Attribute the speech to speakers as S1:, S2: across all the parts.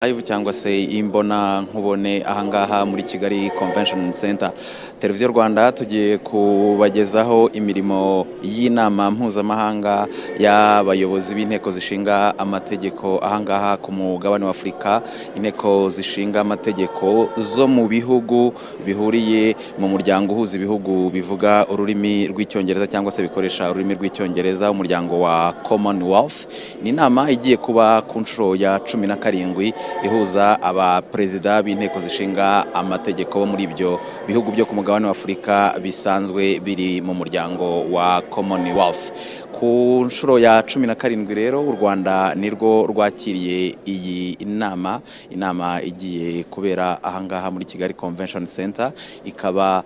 S1: live cyangwa se imbona nkubone ahangaha muri Kigali Convention Center. Televiziyo Rwanda tugiye kubagezaho imirimo y'inama mpuzamahanga y'abayobozi b'inteko zishinga amategeko ahangaha ku mugabane wa Afurika, inteko zishinga amategeko zo mu bihugu bihuriye mu muryango uhuza ibihugu bivuga ururimi rw'icyongereza cyangwa se bikoresha ururimi rw'icyongereza, umuryango wa Commonwealth. Ni inama igiye kuba ku nshuro ya 17 ihuza abaperezida b'inteko zishinga amategeko muri ibyo bihugu byo ku mugabane wa Afurika bisanzwe biri mu muryango wa Commonwealth. Ku nshuro ya 17 rero u Rwanda nirwo rwakiriye iyi inama igiye kubera ahangaha muri Kigali Convention Center, ikaba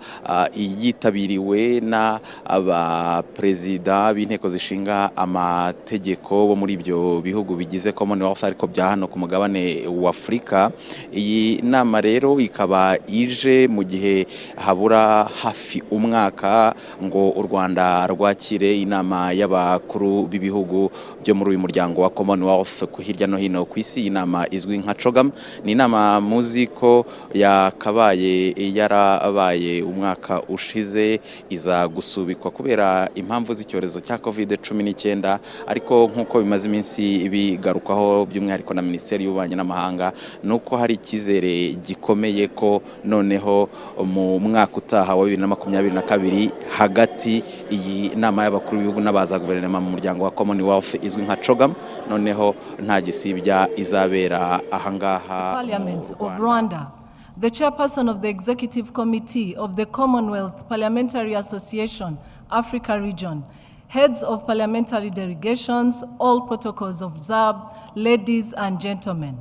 S1: yitabiriwe na abaperezida b'inteko zishinga amategeko bo muri ibyo bihugu bigize Commonwealth ariko bya hano ku mugabane wa Afurika. Iyi nama rero ikaba ije mu gihe habura hafi umwaka ngo u Rwanda rwakire inama y'abakuru b'ibihugu byo muri uyu muryango wa Commonwealth ku hirya no hino ku isi. Inama izwi nka CHOGM, ni inama muzi ko yakabaye yarabaye umwaka ushize, iza gusubikwa kubera impamvu z'icyorezo cya COVID-19, ariko nk'uko bimaze iminsi bigarukaho by'umwihariko na Minisiteri y'Ububanyi n'Amahanga, nuko hari ikizere gikomeye ko noneho mu mwaka utaha wa 2022 hagati iyi nama y'abakuru b'ibihugu n'abaza guverinoma mu muryango wa Commonwealth izwi nka CHOGM noneho nta gisibya izabera ahangaha.
S2: Parliament of Rwanda, the chairperson of the Executive Committee of the Commonwealth Parliamentary Association, Africa Region, heads of parliamentary delegations, all protocols observed, ladies and gentlemen.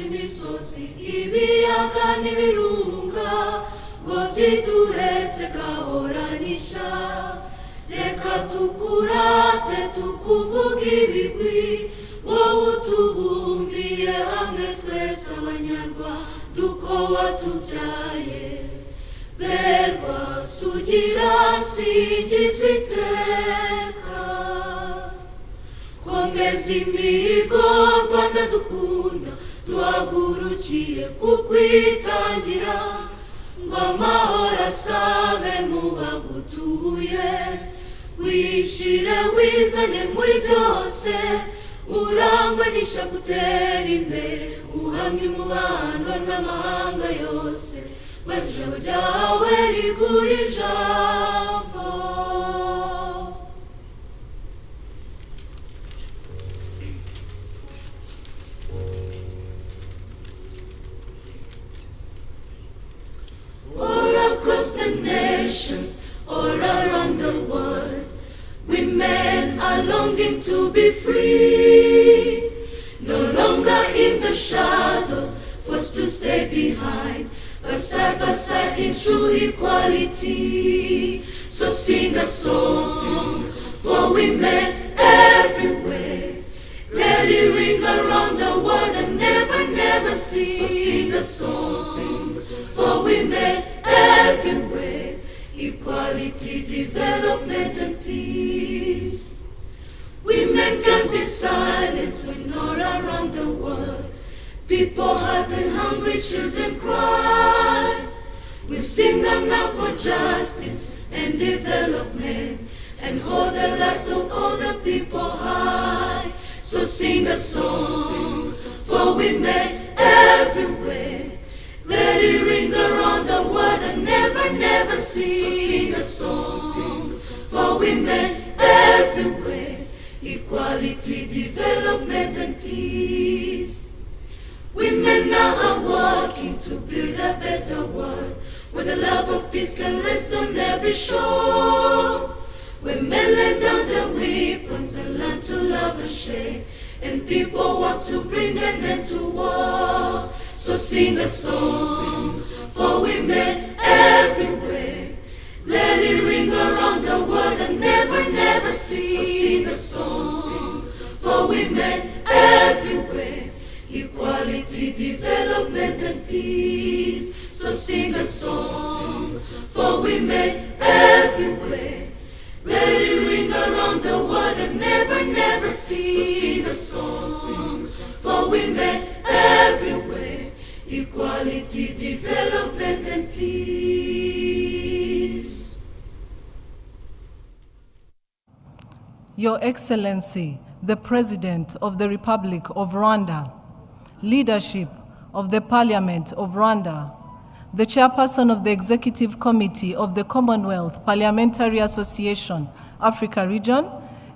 S3: Imisozi ibiyaga n'ibirunga ngo byiduhetse gahoranisha, reka tukurate tukuvuga ibigwi, wowe utubumbiye hamwe twese abanyarwanda uko watubyaye. Berwa sugira singizwa iteka, komeza imihigo Rwanda dukunda, duhagurukiye kukwitangira ngo amahoro asabe mu bagutuye. Wishire wizane muri byose, urangwe n'isha gutera imbere, uhamye umubano n'amahanga yose, maze ijambo ryawe riguhe ijambo. All around the world, women are longing to be free, no longer in the shadows, forced to stay behind, but side by side in true equality. So sing a song for women everywhere, let it ring around the world and never cease. So sing a song for women everywhere, equality, development and peace. Women can be silenced when all around the world people hurt and hungry children cry. We sing aloud for justice and development and hold the lights of all the people high. So sing a song for women everywhere, let it ring around the world and never cease. So sing a song for women everywhere, equality, development and peace. Women now are working to build a better world, where the love of peace can rest on every shore, where men lay down their weapons and learn to love and share, and people work to bring an end to war. So sing a song for women everywhere, let it ring around the world and never cease. So sing a song for women everywhere, equality, development development and peace. So sing a song for women everywhere. Let it ring around the world and never, never cease. So sing a song for women everywhere. Equality, development, and peace.
S2: Your Excellency, the President of the Republic of Rwanda, leadership of the Parliament of Rwanda, the Chairperson of the Executive Committee of the Commonwealth Parliamentary Association, Africa Region,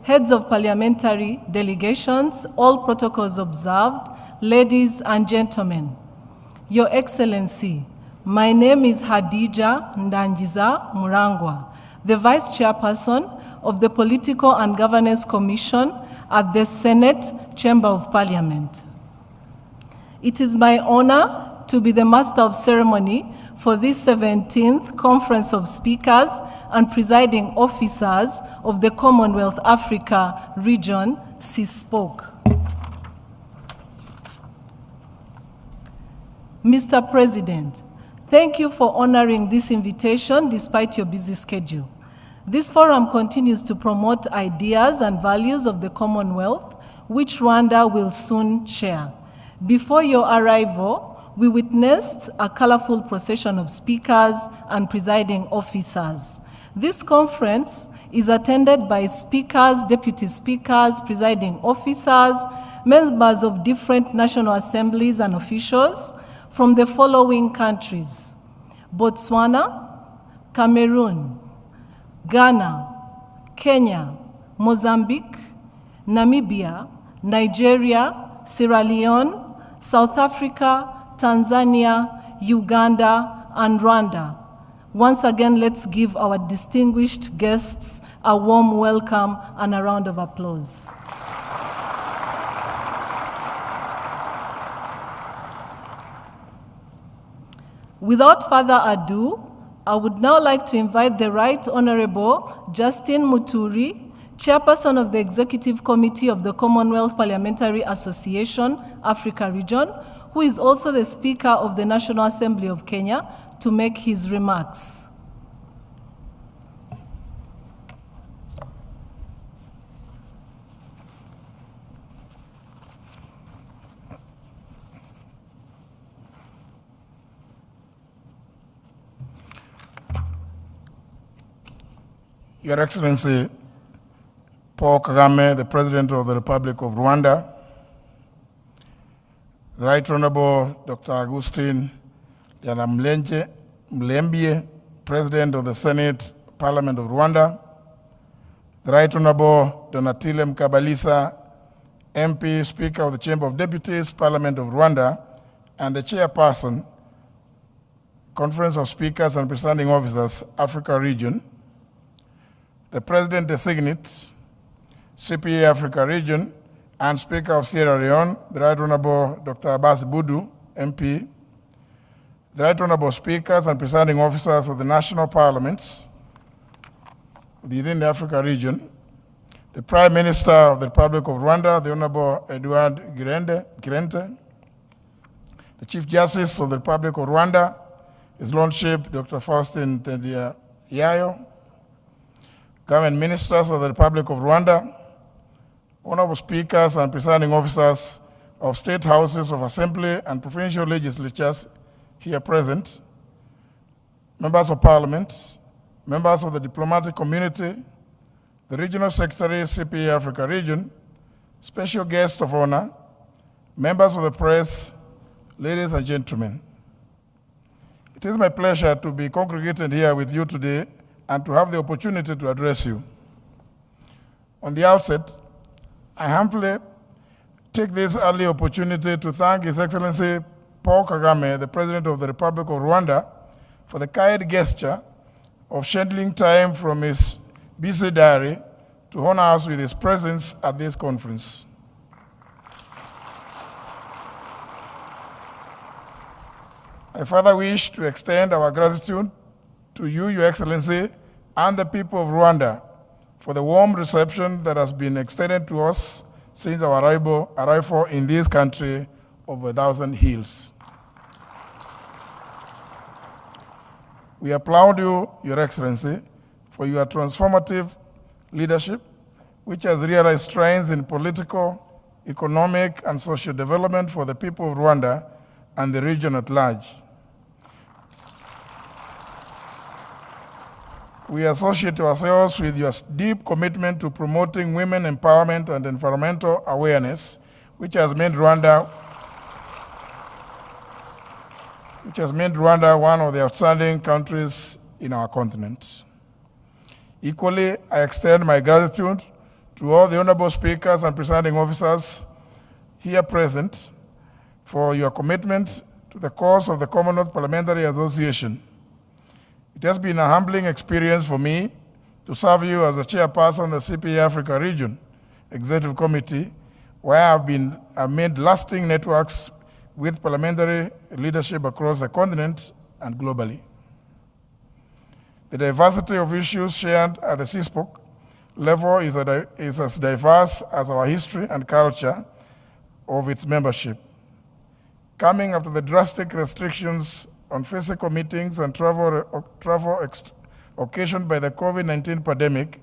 S2: heads of parliamentary delegations, all protocols observed, ladies and gentlemen. Your Excellency, my name is Hadija Ndangiza Murangwa, the Vice Chairperson of the Political and Governance Commission at the Senate Chamber of Parliament. It is my honor to be the Master of Ceremony for this 17th Conference of Speakers and Presiding Officers of the Commonwealth Africa Region, CSPOC. Mr. President, thank you for honoring this invitation despite your busy schedule. This forum continues to promote ideas and values of the Commonwealth, which Rwanda will soon share. Before your arrival, we witnessed a colorful procession of speakers and presiding officers. This conference is attended by speakers, deputy speakers, presiding officers, members of different national assemblies and officials from the following countries: Botswana, Cameroon, Ghana, Kenya, Mozambique, Namibia, Nigeria, Sierra Leone, South Africa, Tanzania, Uganda, and Rwanda. Once again, let's give our distinguished guests a warm welcome and a round of applause. Without further ado, I would now like to invite the Right Honorable Justin Muturi, Chairperson of the Executive Committee of the Commonwealth Parliamentary Association, Africa Region, who is also the Speaker of the National Assembly of Kenya, to make his remarks.
S4: Your Excellency Paul Kagame, the President of the Republic of Rwanda, the Right Honorable Dr. Augustine Mlembie, President of the Senate Parliament of Rwanda, the Right Honorable Donatile Mkabalisa, MP, Speaker of the Chamber of Deputies, Parliament of Rwanda, and the Chairperson, Conference of Speakers and Presiding Officers, Africa Region, the President-designate, CPA Africa Region, and Speaker of Sierra Leone, the Right Honorable Dr. Abbas Budu, MP, the Right Honorable Speakers and Presiding Officers of the national parliaments within the Africa Region, the Prime Minister of the Republic of Rwanda, the Honorable Edouard Girente, the Chief Justice of the Republic of Rwanda, His Lordship Dr. Faustin Yayo, Government Ministers of the Republic of Rwanda, Honorable Speakers and Presiding Officers of State Houses of Assembly and Provincial Legislatures here present, Members of Parliament, members of the diplomatic community, the Regional Secretary, CPA Africa Region, special guests of honor, members of the press, ladies and gentlemen. It is my pleasure to be congregated here with you today and to have the opportunity to address you. On the outset, I humbly take this early opportunity to thank His Excellency Paul Kagame, the President of the Republic of Rwanda, for the kind gesture of scheduling time from his busy diary to honor us with his presence at this conference. I further wish to extend our gratitude to you, Your Excellency, and the people of Rwanda for the warm reception that has been extended to us since our arrival in this country of 1,000 hills. We applaud you, Your Excellency, for your transformative leadership, which has realized strides in political, economic, and social development for the people of Rwanda and the region at large. We associate ourselves with your deep commitment to promoting women empowerment and environmental awareness, which has made Rwanda one of the outstanding countries in our continent. Equally, I extend my gratitude to all the honorable speakers and presiding officers here present for your commitment to the cause of the Commonwealth Parliamentary Association. It has been a humbling experience for me to serve you as the chairperson of the CPA Africa Region Executive Committee, where I've made lasting networks with parliamentary leadership across the continent and globally. The diversity of issues shared at the CSPOC level is as diverse as our history and culture of its membership. Coming after the drastic restrictions on physical meetings and travel occasioned by the COVID-19 pandemic,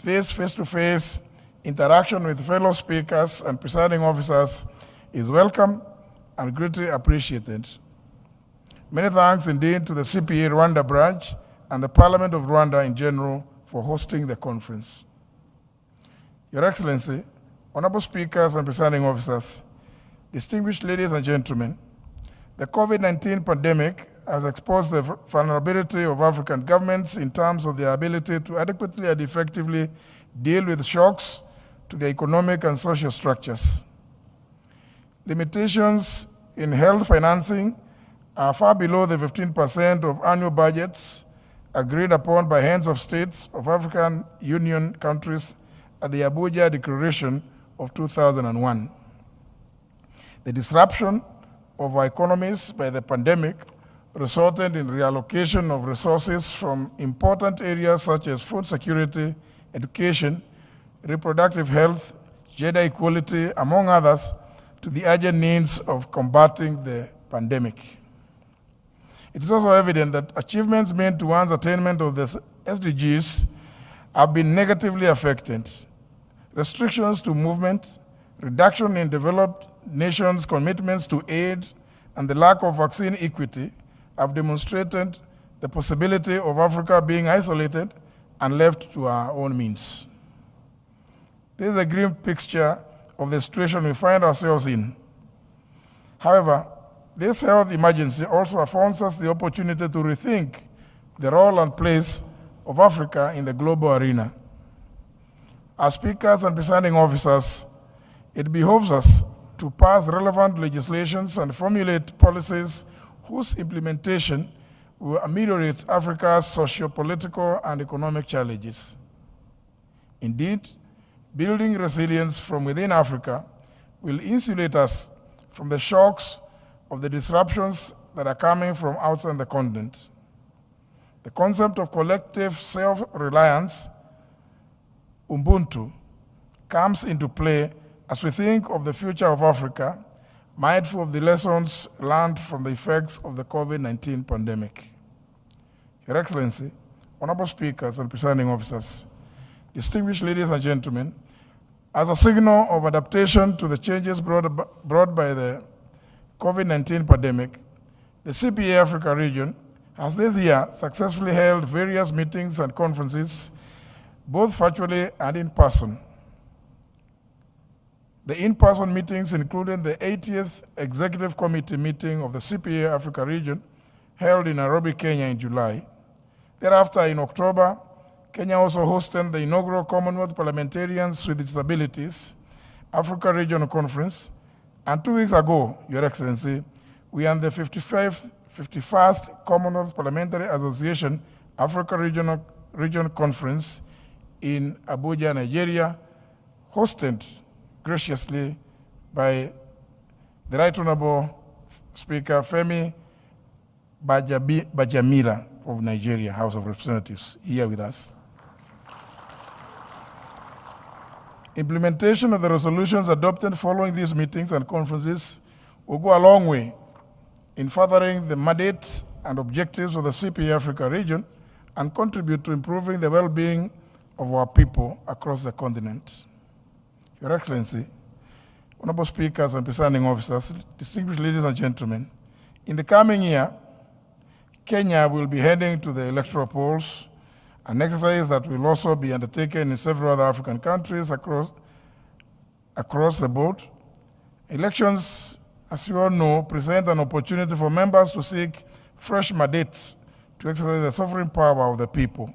S4: this face-to-face interaction with fellow speakers and presiding officers is welcome and greatly appreciated. Many thanks indeed to the CPA Rwanda branch and the Parliament of Rwanda in general for hosting the conference. Your Excellency, honorable speakers and presiding officers, distinguished ladies and gentlemen, the COVID-19 pandemic has exposed the vulnerability of African governments in terms of their ability to adequately and effectively deal with shocks to their economic and social structures. Limitations in health financing are far below the 15% of annual budgets agreed upon by heads of states of African Union countries at the Abuja Declaration of 2001. The disruption of our economies by the pandemic resulted in reallocation of resources from important areas such as food security, education, reproductive health, gender equality, among others, to the urgent needs of combating the pandemic. It is also evident that achievements made towards attainment of the SDGs have been negatively affected. Restrictions to movement, reduction in developed nations' commitments to aid, and the lack of vaccine equity have demonstrated the possibility of Africa being isolated and left to our own means. This is a grim picture of the situation we find ourselves in. However, this health emergency also affords us the opportunity to rethink the role and place of Africa in the global arena. As speakers and presiding officers, it behoves us to pass relevant legislations and formulate policies whose implementation will ameliorate Africa's socio-political and economic challenges. Indeed, building resilience from within Africa will insulate us from the shocks of the disruptions that are coming from outside the continent. The concept of collective self-reliance, Ubuntu, comes into play as we think of the future of Africa, mindful of the lessons learned from the effects of the COVID-19 pandemic. Your Excellency, honorable speakers and presiding officers, distinguished ladies and gentlemen, as a signal of adaptation to the changes brought by the COVID-19 pandemic, the CPA Africa region has this year successfully held various meetings and conferences, both virtually and in person. The in-person meetings included the 80th Executive Committee meeting of the CPA Africa region held in Nairobi, Kenya in July. Thereafter, in October, Kenya also hosted the inaugural Commonwealth Parliamentarians with Disabilities Africa Regional Conference. And 2 weeks ago, Your Excellency, we had the 51st Commonwealth Parliamentary Association Africa Region Conference in Abuja, Nigeria, hosted graciously by the Right Honorable Speaker Femi Bajamila of Nigeria, House of Representatives, here with us. Implementation of the resolutions adopted following these meetings and conferences will go a long way in furthering the mandate and objectives of the CPA Africa region and contribute to improving the well-being of our people across the continent. Your Excellency, honorable speakers and presiding officers, distinguished ladies and gentlemen, in the coming year, Kenya will be heading to the electoral polls, an exercise that will also be undertaken in several other African countries across the board. Elections, as you all know, present an opportunity for members to seek fresh mandates to exercise the sovereign power of the people.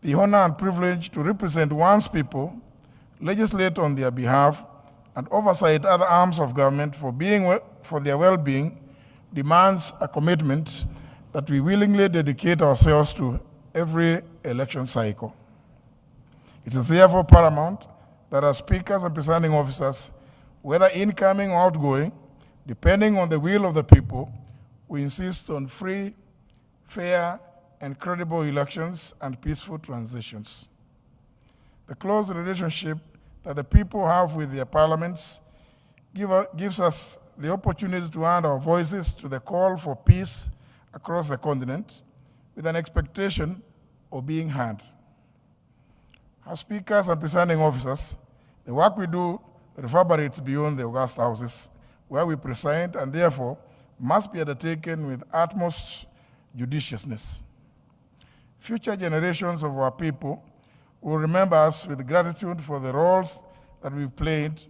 S4: The honor and privilege to represent one's people, legislate on their behalf, and oversight other arms of government for their well-being demands a commitment that we willingly dedicate ourselves to every election cycle. It is therefore paramount that as speakers and presiding officers, whether incoming or outgoing, depending on the will of the people, we insist on free, fair, and credible elections and peaceful transitions. The close relationship that the people have with their parliaments gives us the opportunity to add our voices to the call for peace across the continent with an expectation of being heard. As speakers and presiding officers, the work we do reverberates beyond the august houses where we preside and therefore must be undertaken with utmost judiciousness. Future generations of our people will remember us with gratitude for the roles that we've played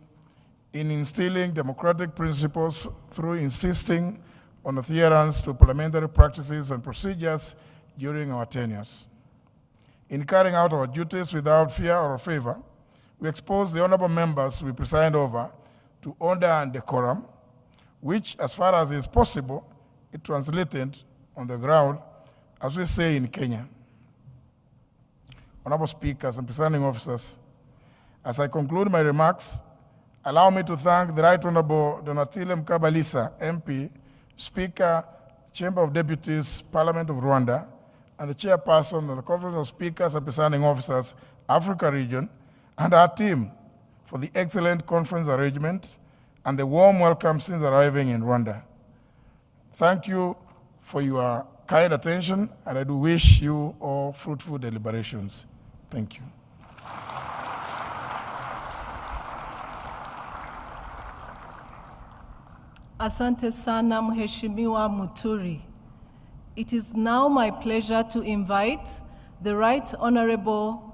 S4: in instilling democratic principles through insisting on adherence to parliamentary practices and procedures during our tenures. In carrying out our duties without fear or favor, we expose the honorable members we preside over to order and decorum, which, as far as is possible, is translated on the ground, as we say in Kenya. Honorable speakers and presiding officers, as I conclude my remarks, allow me to thank the Right Honorable Donatile Mkabalisa, MP, Speaker, Chamber of Deputies, Parliament of Rwanda, and the Chairperson of the Conference of Speakers and Presiding Officers, Africa Region, and our team for the excellent conference arrangement and the warm welcome since arriving in Rwanda. Thank you for your kind attention, and I do wish you all fruitful deliberations. Thank you.
S2: Asante sana Mheshimiwa Muturi. It is now my pleasure to invite the Right Honorable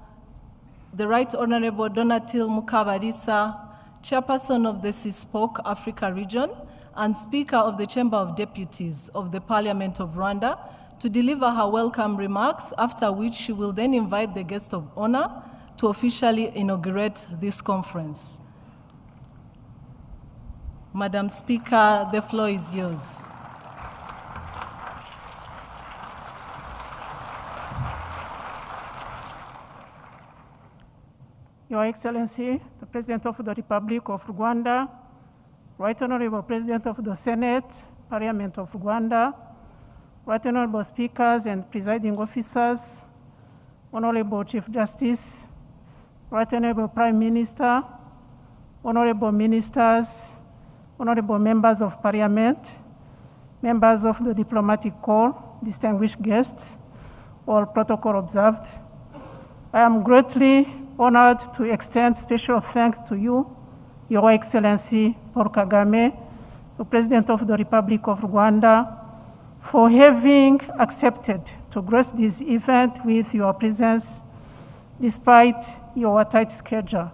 S2: Donatile Mukabalisa, Chairperson of the CSPOC Africa Region and Speaker of the Chamber of Deputies of the Parliament of Rwanda, to deliver her welcome remarks, after which she will then invite the guest of honor to officially inaugurate this conference. Madam Speaker, the floor is yours.
S5: Your Excellency, the President of the Republic of Rwanda, Right Honorable President of the Senate, Parliament of Rwanda, Right Honorable Speakers and Presiding Officers, Honorable Chief Justice, Right Honorable Prime Minister, Honorable Ministers, Honorable Members of Parliament, members of the Diplomatic Corps, distinguished guests, all protocol observed. I am greatly honored to extend special thanks to you, Your Excellency Paul Kagame, the President of the Republic of Rwanda, for having accepted to grace this event with your presence despite your tight schedule.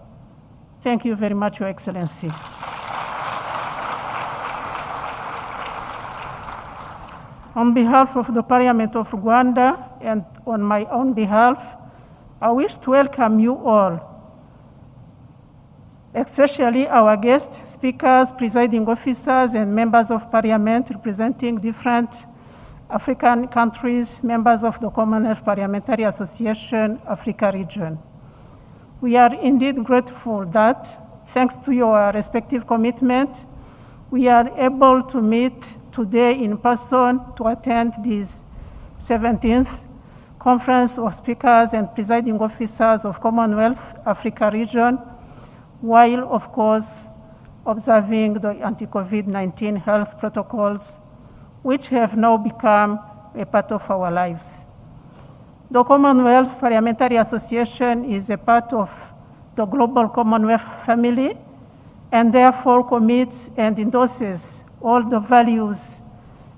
S5: Thank you very much, Your Excellency. On behalf of the Parliament of Rwanda and on my own behalf, I wish to welcome you all, especially our guests, speakers, presiding officers, and members of Parliament representing different African countries, members of the Commonwealth Parliamentary Association, Africa Region. We are indeed grateful that, thanks to your respective commitment, we are able to meet today in person to attend this 17th Conference of Speakers and Presiding Officers of Commonwealth Africa Region, while, of course, observing the anti-COVID-19 health protocols which have now become a part of our lives. The Commonwealth Parliamentary Association is a part of the global Commonwealth family and therefore commits and endorses all the values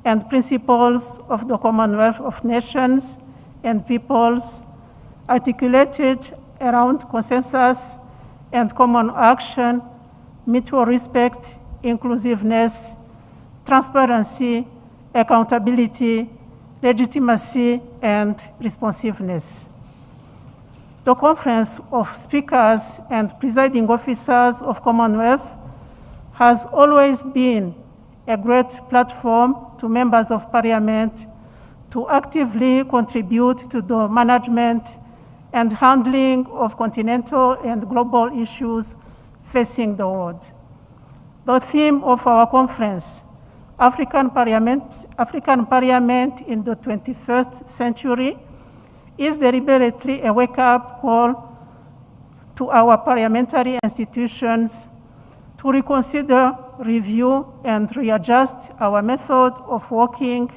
S5: and principles of the Commonwealth of Nations and Peoples articulated around consensus and common action, mutual respect, inclusiveness, transparency, accountability, legitimacy, and responsiveness. The Conference of Speakers and Presiding Officers of Commonwealth has always been a great platform to members of Parliament to actively contribute to the management and handling of continental and global issues facing the world. The theme of our conference, African Parliament in the 21st century, is deliberately a wake-up call to our parliamentary institutions to reconsider, review, and readjust our method of working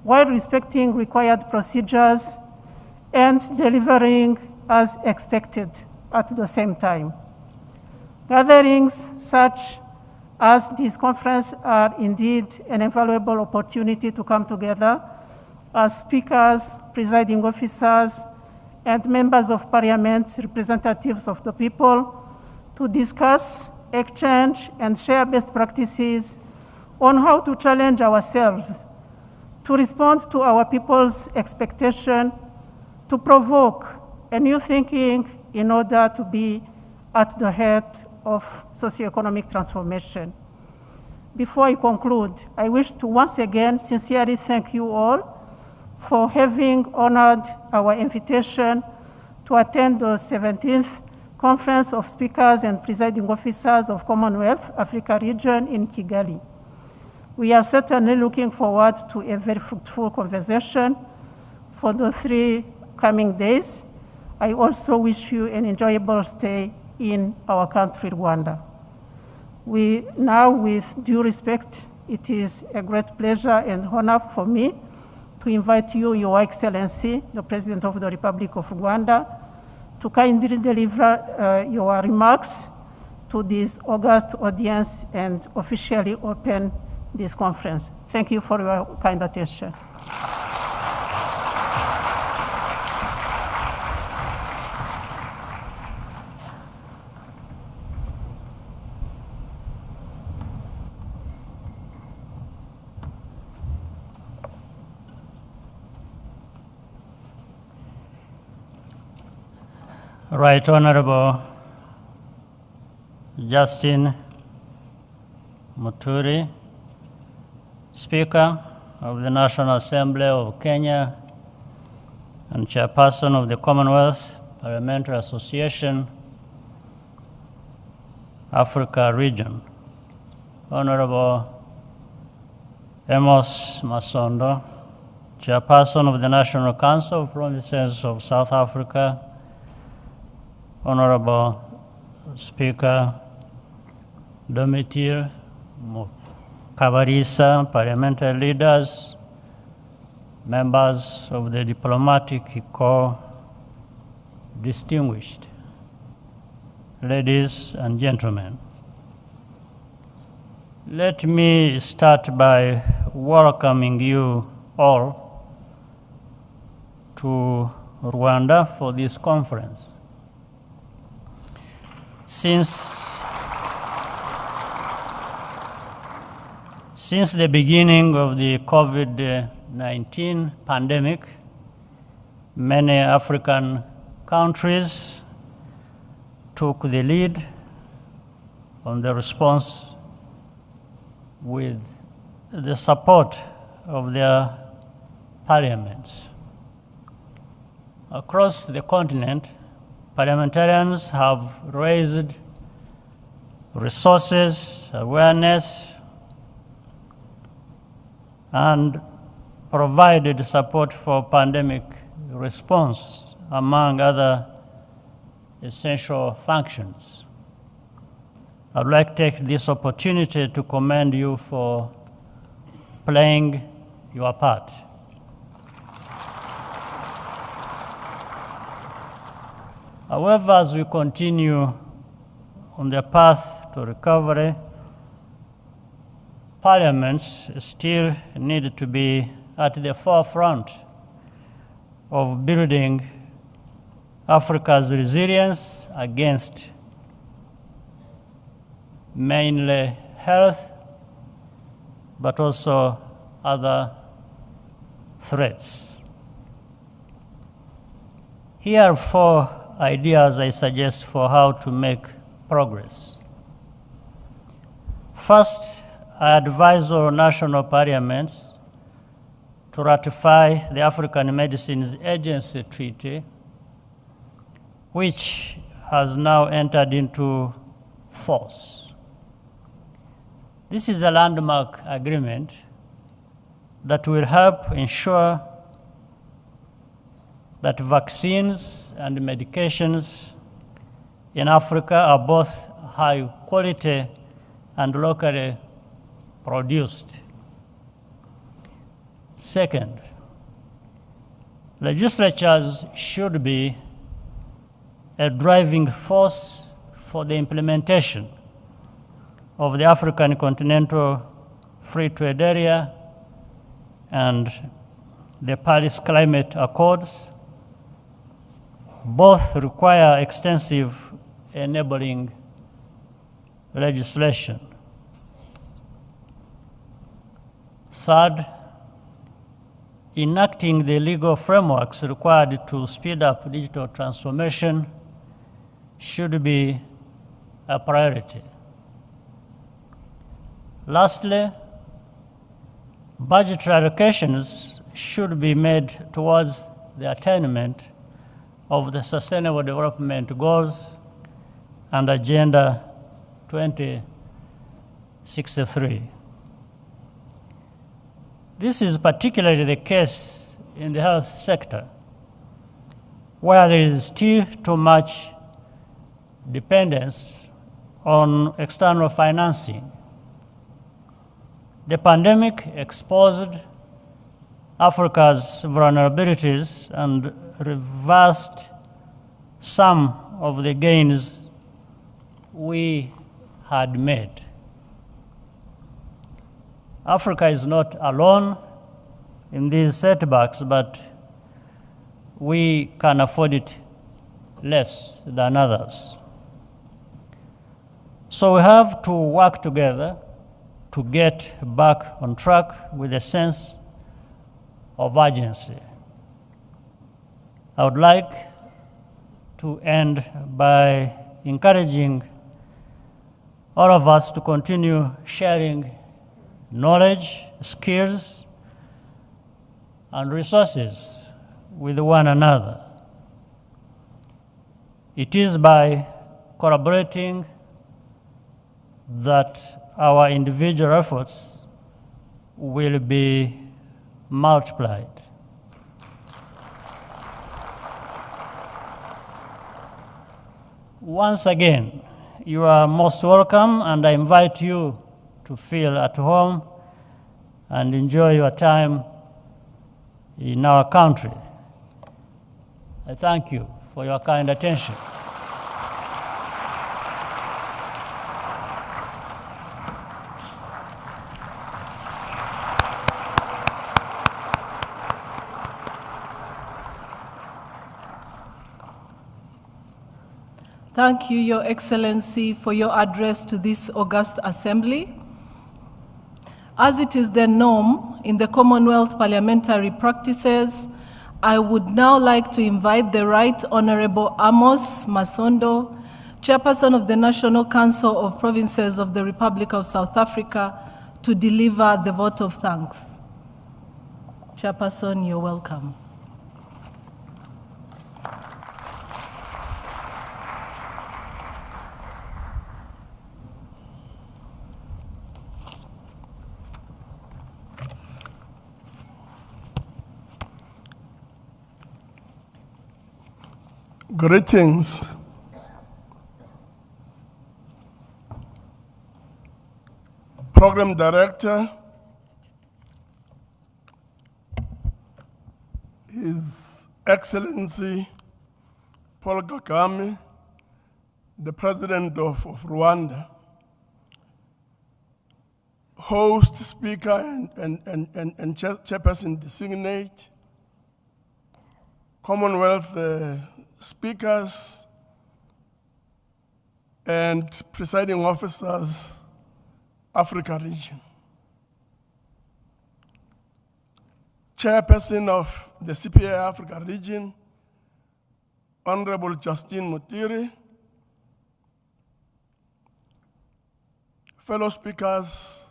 S5: while respecting required procedures and delivering as expected at the same time. Gatherings such as this conference are indeed an invaluable opportunity to come together as speakers, presiding officers, and members of Parliament, representatives of the people, to discuss, exchange, and share best practices on how to challenge ourselves, to respond to our people's expectation, to provoke a new thinking in order to be at the head of socioeconomic transformation. Before I conclude, I wish to once again sincerely thank you all for having honored our invitation to attend the 17th Conference of Speakers and Presiding Officers of Commonwealth Africa Region in Kigali. We are certainly looking forward to a very fruitful conversation for the 3 coming days. I also wish you an enjoyable stay in our country, Rwanda. We now, with due respect, it is a great pleasure and honor for me to invite you, Your Excellency, the President of the Republic of Rwanda, to kindly deliver your remarks to this august audience and officially open this conference. Thank you for your kind attention.
S6: Right Honorable Justin Muturi, Speaker of the National Assembly of Kenya and Chairperson of the Commonwealth Parliamentary Association, Africa Region, Honorable Amos Masondo, Chairperson of the National Council of Provinces of South Africa, Honorable Speaker Domitir Kabarisa, parliamentary leaders, members of the diplomatic corps, distinguished ladies and gentlemen. Let me start by welcoming you all to Rwanda for this conference. Since the beginning of the COVID-19 pandemic, many African countries took the lead on the response with the support of their parliaments. Across the continent, parliamentarians have raised resources, awareness, and provided support for pandemic response, among other essential functions. I'd like to take this opportunity to commend you for playing your part. However, as we continue on the path to recovery, parliaments still need to be at the forefront of building Africa's resilience against mainly health, but also other threats. Here are 4 ideas I suggest for how to make progress. First, I advise all national parliaments to ratify the African Medicines Agency Treaty, which has now entered into force. This is a landmark agreement that will help ensure that vaccines and medications in Africa are both high quality and locally produced. Second, legislatures should be a driving force for the implementation of the African Continental Free Trade Area and the Paris Climate Accords. Both require extensive enabling legislation. Third, enacting the legal frameworks required to speed up digital transformation should be a priority. Lastly, budgetary allocations should be made towards the attainment of the Sustainable Development Goals and Agenda 2063. This is particularly the case in the health sector, where there is still too much dependence on external financing. The pandemic exposed Africa's vulnerabilities and reversed some of the gains we had made. Africa is not alone in these setbacks, but we can afford it less than others. So we have to work together to get back on track with a sense of urgency. I would like to end by encouraging all of us to continue sharing knowledge, skills, and resources with one another. It is by collaborating that our individual efforts will be multiplied. Once again, you are most welcome, and I invite you to feel at home and enjoy your time in our country. I thank you for your kind attention.
S2: Thank you, Your Excellency, for your address to this august assembly. As it is the norm in the Commonwealth parliamentary practices, I would now like to invite the Right Honorable Amos Masondo, Chairperson of the National Council of Provinces of the Republic of South Africa, to deliver the vote of thanks. Chairperson, you're welcome.
S7: Greetings. Program Director His Excellency Paul Kagame, the President of Rwanda, host, speaker, and chairperson designate, Commonwealth speakers, and presiding officers, Africa region. Chairperson of the CPA Africa region, Honorable Justine Mutiri, fellow speakers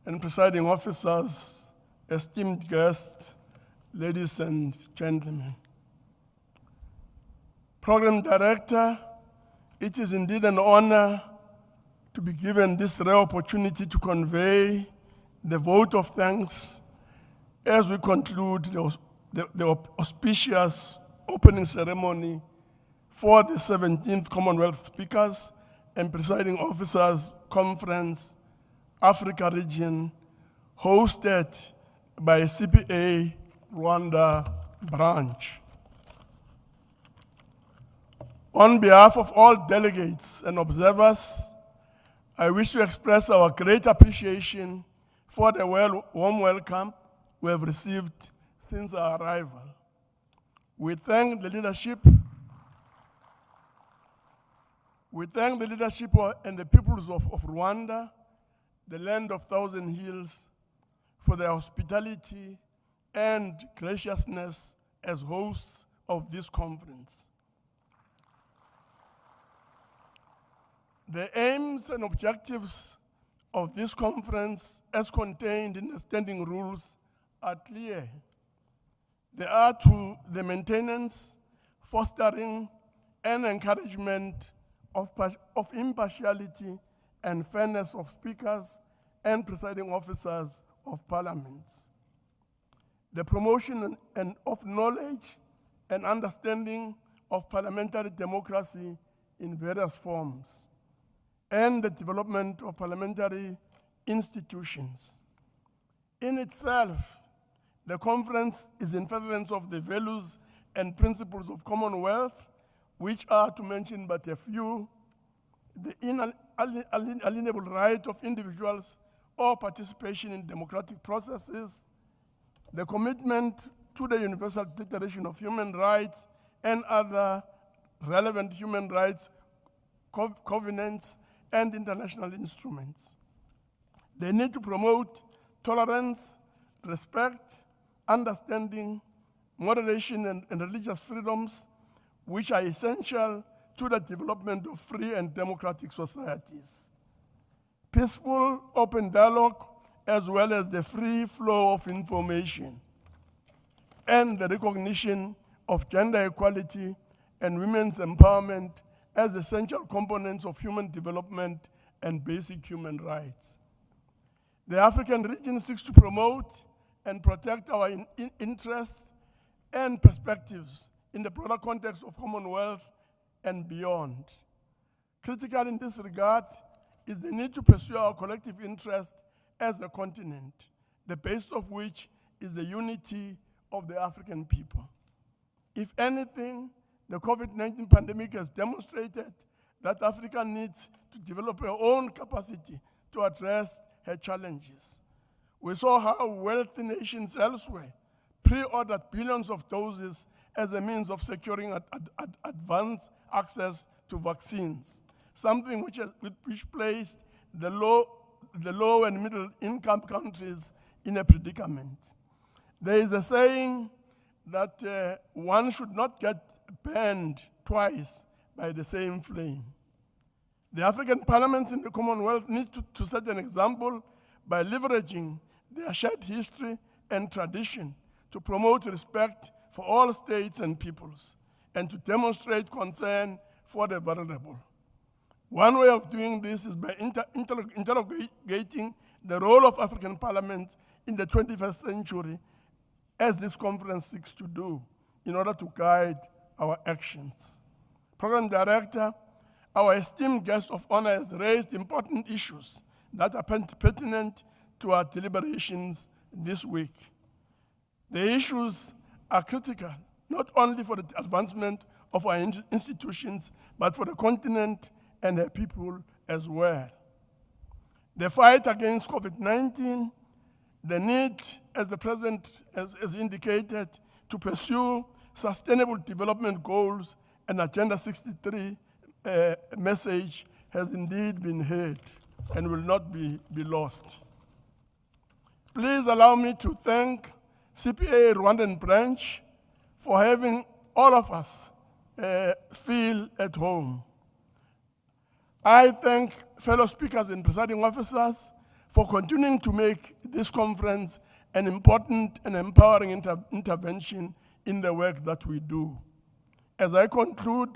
S7: and presiding officers, esteemed guests, ladies and gentlemen. Program Director, it is indeed an honor to be given this rare opportunity to convey the vote of thanks as we conclude the auspicious opening ceremony for the 17th Commonwealth Speakers and Presiding Officers Conference, Africa Region, hosted by CPA Rwanda Branch. On behalf of all delegates and observers, I wish to express our great appreciation for the warm welcome we have received since our arrival. We thank the leadership and the peoples of Rwanda, the land of thousand hills, for their hospitality and graciousness as hosts of this conference. The aims and objectives of this conference, as contained in the standing rules, are clear. They are to the maintenance, fostering, and encouragement of impartiality and fairness of speakers and presiding officers of parliaments. The promotion of knowledge and understanding of parliamentary democracy in various forms, and the development of parliamentary institutions. In itself, the conference is in furtherance of the values and principles of Commonwealth, which are, to mention but a few, the inalienable right of individuals or participation in democratic processes, the commitment to the Universal Declaration of Human Rights and other relevant human rights covenants and international instruments. They need to promote tolerance, respect, understanding, moderation, and religious freedoms, which are essential to the development of free and democratic societies. Peaceful, open dialogue, as well as the free flow of information, and the recognition of gender equality and women's empowerment as essential components of human development and basic human rights. The African region seeks to promote and protect our interests and perspectives in the broader context of Commonwealth and beyond. Critical in this regard is the need to pursue our collective interest as a continent, the base of which is the unity of the African people. If anything, the COVID-19 pandemic has demonstrated that Africa needs to develop her own capacity to address her challenges. We saw how wealthy nations elsewhere pre-ordered billions of doses as a means of securing advanced access to vaccines, something which placed the low and middle income countries in a predicament. There is a saying that one should not get burned twice by the same flame. The African parliaments in the Commonwealth need to set an example by leveraging their shared history and tradition to promote respect for all states and peoples, and to demonstrate concern for the vulnerable. One way of doing this is by interrogating the role of African parliament in the 21st century, as this conference seeks to do, in order to guide our actions. Program Director, our esteemed guest of honor has raised important issues that are pertinent to our deliberations this week. The issues are critical, not only for the advancement of our institutions, but for the continent and the people as well. The fight against COVID-19, the need, as the President has indicated, to pursue sustainable development goals and Agenda 63 message has indeed been heard and will not be lost. Please allow me to thank CPA Rwandan branch for having all of us feel at home. I thank fellow speakers and presiding officers for continuing to make this conference an important and empowering intervention in the work that we do. As I conclude,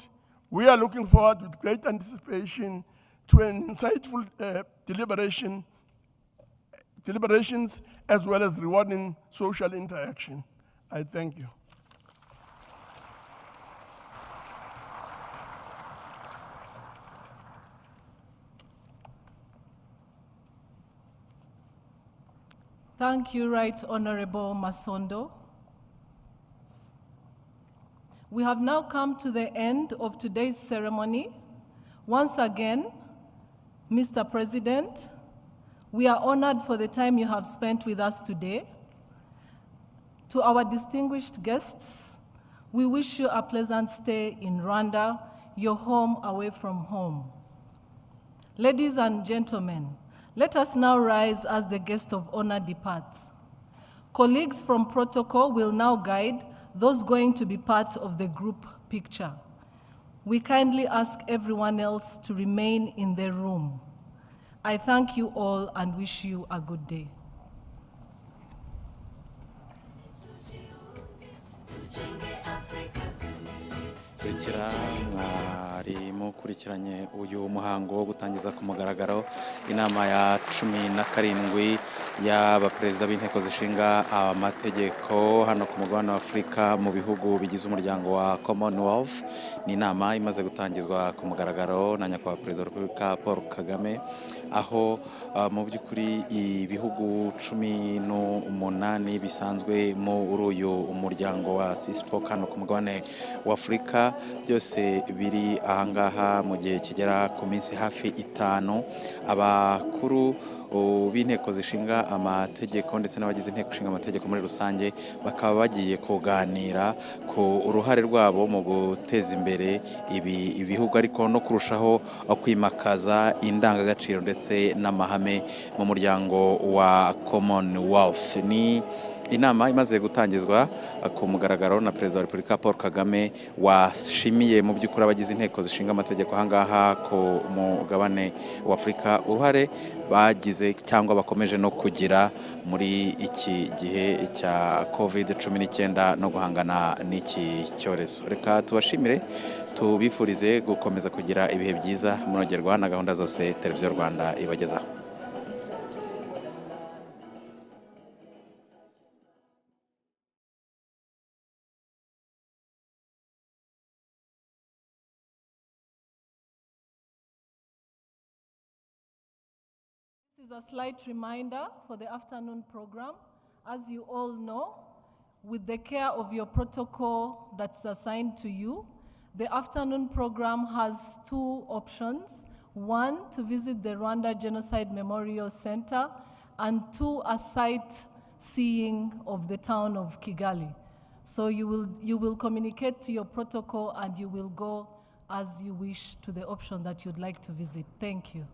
S7: we are looking forward with great anticipation to an insightful deliberations as well as rewarding social interaction. I thank you.
S2: Thank you, Right Honorable Masondo. We have now come to the end of today's ceremony. Once again, Mr. President, we are honored for the time you have spent with us today. To our distinguished guests, we wish you a pleasant stay in Rwanda, your home away from home. Ladies and gentlemen, let us now rise as the guest of honor departs. Colleagues from protocol will now guide those going to be part of the group picture. We kindly ask everyone else to remain in the room. I thank you all and wish you a good day.
S1: Mwari mukurikiranye uyu muhango wo gutangiza ku mugaragaro inama ya 17 y'abaperezida b'inteko zishinga amategeko hano ku mugabane wa Afurika mu bihugu bigize umuryango wa Commonwealth. Ni inama imaze gutangizwa ku mugaragaro na nyakubahwa Perezida wa Repubulika Paul Kagame, aho mu by'ukuri ibihugu 18 bisanzwe muri uyu umuryango wa CSPOC hano ku mugabane wa Afurika byose biri ahangaha mu gihe kigera ku minsi hafi 5. Abakuru b'inteko zishinga amategeko ndetse n'abagize inteko ishinga amategeko muri rusange bakaba bagiye kuganira ku uruhare rwabo mu guteza imbere ibihugu ariko no kurushaho kwimakaza indangagaciro ndetse n'amahame mu muryango wa Commonwealth. Ni inama imaze gutangizwa ku mugaragaro na Perezida wa Repubulika Paul Kagame washimiye mu by'ukuri abagize inteko zishinga amategeko ahangaha ku mugabane wa Afurika uruhare bagize cyangwa bakomeje no kugira muri iki gihe cya COVID-19 no guhangana n'iki cyorezo. Reka tubashimire, tubifurize gukomeza kugira ibihe byiza munogerwa na gahunda zose Televiziyo Rwanda ibagezaho.
S2: This is a slight reminder for the afternoon program. As you all know, with the care of your protocol that's assigned to you, the afternoon program has 2 options. 1, to visit the Rwanda Genocide Memorial Center, and 2, a sightseeing of the town of Kigali. So you will communicate to your protocol and you will go as you wish to the option that you'd like to visit. Thank you.